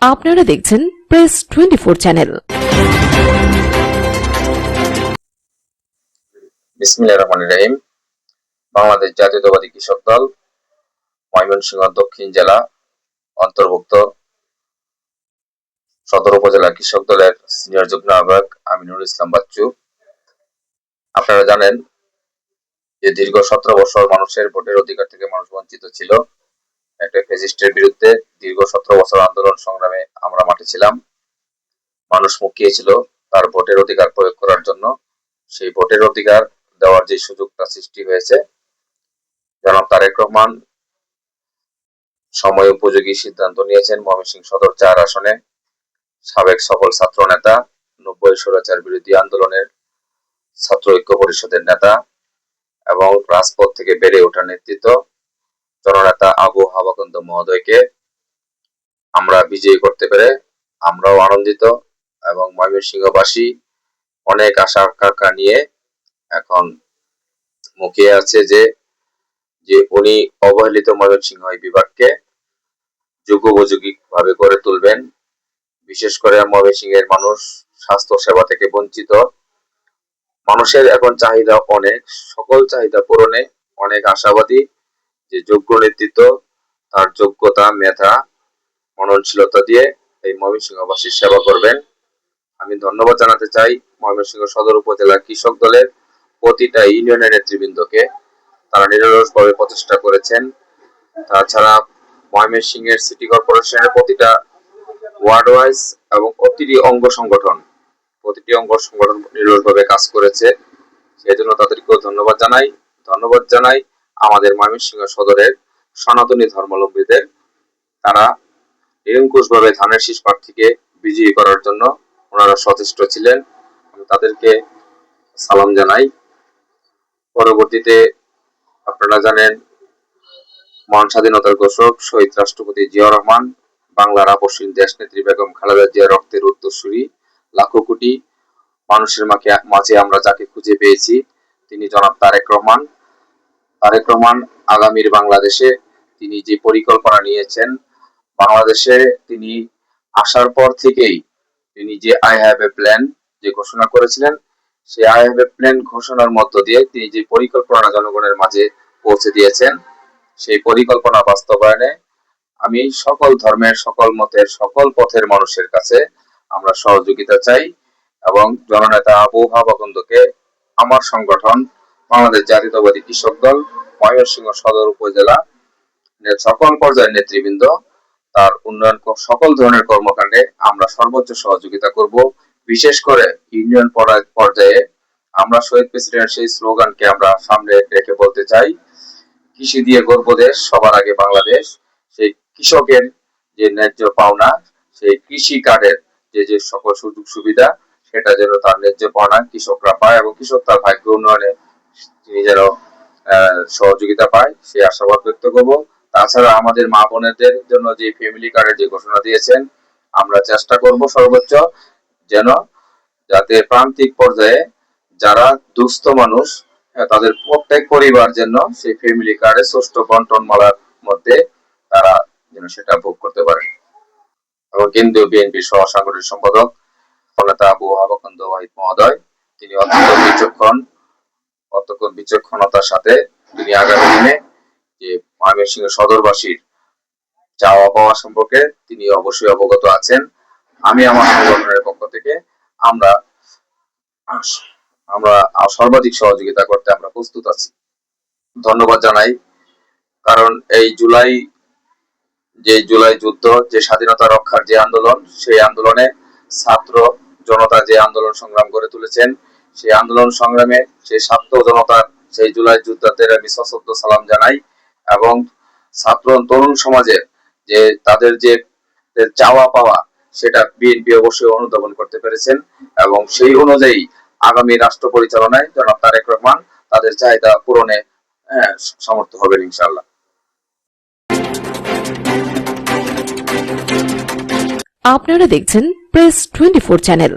আপনারা দেখছেন press 24 channel. বিসমিল্লাহির রহমানির রহিম। বাংলাদেশ জাতীয়তাবাদী কৃষক দল ময়মনসিংহ দক্ষিণ জেলা অন্তর্ভুক্ত সদর উপজেলা কৃষক দলের সিনিয়র যুগ্ম আহ্বায়ক আমিনুল ইসলাম বাচ্চু। আপনারা জানেন যে দীর্ঘ 17 বছর মানুষের ভোটের অধিকার থেকে মানুষ বঞ্চিত ছিল। একটা ফ্যাসিস্টের বিরুদ্ধে দীর্ঘ 17 বছর আন্দোলন সংগ্রামে আমরা মাঠে ছিলাম। মানুষ মুখিয়েছিল তার ভোটের অধিকার প্রয়োগ করার জন্য। সেই ভোটের অধিকার দেওয়ার যে সুযোগটা সৃষ্টি হয়েছে, জনাব তারেক রহমান সময় উপযোগী সিদ্ধান্ত নিয়েছেন। ময়মনসিংহ সদর 4 আসনে সাবেক সকল ছাত্র নেতা, 90 স্বৈরাচার বিরোধী আন্দোলনের ছাত্র ঐক্য পরিষদের নেতা এবং রাজপথ থেকে বেড়ে ওঠা নেতৃত্ব জননেতা আবু হাওয়াকান্দ মহোদয়কে আমরা বিজয়ী করতে পেরে আমরাও আনন্দিত এবং ময়মনসিংহবাসী অনেক আশা আকাঙ্ক্ষা নিয়ে এখন মুখিয়ে আছে যে উনি অবহেলিত ময়মনসিংহ বিভাগকে যুগোপযোগী ভাবে গড়ে তুলবেন। বিশেষ করে ময়মনসিংহের মানুষ স্বাস্থ্য সেবা থেকে বঞ্চিত। মানুষের এখন চাহিদা অনেক, সকল চাহিদা পূরণে অনেক আশাবাদী যে যোগ্য নেতৃত্ব তার যোগ্যতা, মেধা, মননশীলতা দিয়ে এই ময়মনসিংহবাসীর সেবা করবেন। আমি ধন্যবাদ জানাতে চাই ময়মনসিংহ সদর উপজেলা কৃষক দলের প্রতিটা ইউনিয়নের নেতৃবৃন্দকে। তারা নিরলসভাবে প্রচেষ্টা করেছেন। তাছাড়া ময়মনসিংহের সিটি কর্পোরেশনের প্রতিটা ওয়ার্ড ওয়াইজ এবং প্রতিটি অঙ্গ সংগঠন নিরলসভাবে কাজ করেছে। সেই জন্য তাদেরকেও ধন্যবাদ জানাই। আমাদের ময়মনসিংহ সদরের সনাতনী ধর্মাবলম্বীদের, তারা নিরঙ্কুশভাবে ধানের শীষ প্রার্থীকে বিজয়ী করার জন্য ওনারা সচেষ্ট ছিলেন। আমি তাদেরকে সালাম জানাই। পরবর্তীতে আপনারা জানেন মহান স্বাধীনতার ঘোষক শহীদ রাষ্ট্রপতি জিয়াউর রহমান, বাংলার আপসহীন দেশনেত্রী বেগম খালেদা জিয়ার রক্তের উত্তরসূরি, লাখো কোটি মানুষের মাঝে আমরা যাকে খুঁজে পেয়েছি তিনি জনাব তারেক রহমান। আগামীর বাংলাদেশে তিনি যে পরিকল্পনা নিয়েছেন, বাংলাদেশে তিনি আসার পর থেকেই তিনি যে আই হ্যাভ এ প্ল্যান যে ঘোষণা করেছিলেন, সেই আই হ্যাভ এ প্ল্যান ঘোষণার মধ্য দিয়ে তিনি যে পরিকল্পনা জনগণের মাঝে পৌঁছে দিয়েছেন, সেই পরিকল্পনা বাস্তবায়নে আমি সকল ধর্মের, সকল মতের, সকল পথের মানুষের কাছে আমরা সহযোগিতা চাই এবং জননেতা আবু হাওয়াকান্দকে আমার সংগঠন বাংলাদেশ জাতীয়তাবাদী কৃষক দল ময়মনসিংহ সদর উপজেলা সকল পর্যায়ের নেতৃবৃন্দ তার উন্নয়ন সকল ধরনের কর্মকাণ্ডে আমরা সর্বোচ্চ সহযোগিতা করব। বিশেষ করে ইউনিয়ন পর্যায়ে আমরা শহীদ প্রেসিডেন্ট সেই স্লোগানকে আমরা সামনে রেখে বলতে চাই, কৃষি দিয়ে গর্ব দেশ, সবার আগে বাংলাদেশ। সেই কৃষকের যে ন্যায্য পাওনা, সেই কৃষি কার্ডের যে সকল সুযোগ সুবিধা, সেটা যেন তার ন্যায্য পাওনা কৃষকরা পায় এবং কৃষক তার ভাগ্য উন্নয়নে তিনি যেন সহযোগিতা পায়, সেই আশাবাদ ব্যক্ত করব। তাছাড়া আমাদের মা বোনেদের জন্য যে ফ্যামিলি কার্ডের যে ঘোষণা দিয়েছেন, আমরা চেষ্টা করব সর্বোচ্চ যাতে প্রান্তিক পর্যায়ে যারা দুস্থ মানুষ তাদের প্রত্যেক পরিবার যেন সেই ফ্যামিলি কার্ডে ষষ্ঠ বন্টনমালার মধ্যে তারা যেন সেটা ভোগ করতে পারে। এবং কেন্দ্রীয় বিএনপির সহ সাংগঠনিক সম্পাদক নেতা আবু হাওয়াকান্দ মহোদয়, তিনি অত্যন্ত বিচক্ষণতার সাথে তিনি আগামী দিনে যে ময়মনসিংহ সদরবাসীর চাওয়া পাওয়া সম্পর্কে তিনি অবশ্যই অবগত আছেন। আমি আমার সংগঠনের পক্ষ থেকে আমরা সর্বাধিক সহযোগিতা করতে আমরা প্রস্তুত আছি। ধন্যবাদ জানাই, কারণ এই জুলাই যুদ্ধ, যে স্বাধীনতা রক্ষার যে আন্দোলন, সেই আন্দোলনে ছাত্র জনতা যে আন্দোলন সংগ্রাম করে তুলেছেন, সেই আন্দোলন সংগ্রামে সেই ছাত্র জনতার সেই জুলাই যোদ্ধাদের আমি সশ্রদ্ধ সালাম জানাই এবং ছাত্র তরুণ সমাজের যে তাদের যে চাওয়া পাওয়া, সেটা বিএনপি অবশ্যই অনুধাবন করতে পেরেছেন এবং সেই অনুযায়ী আগামী রাষ্ট্র পরিচালনায় জনাব তারেক রহমান তাদের চাহিদা পূরণে সমর্থ হবেন ইনশাআল্লাহ। আপনারা দেখছেন প্রেস 24 চ্যানেল।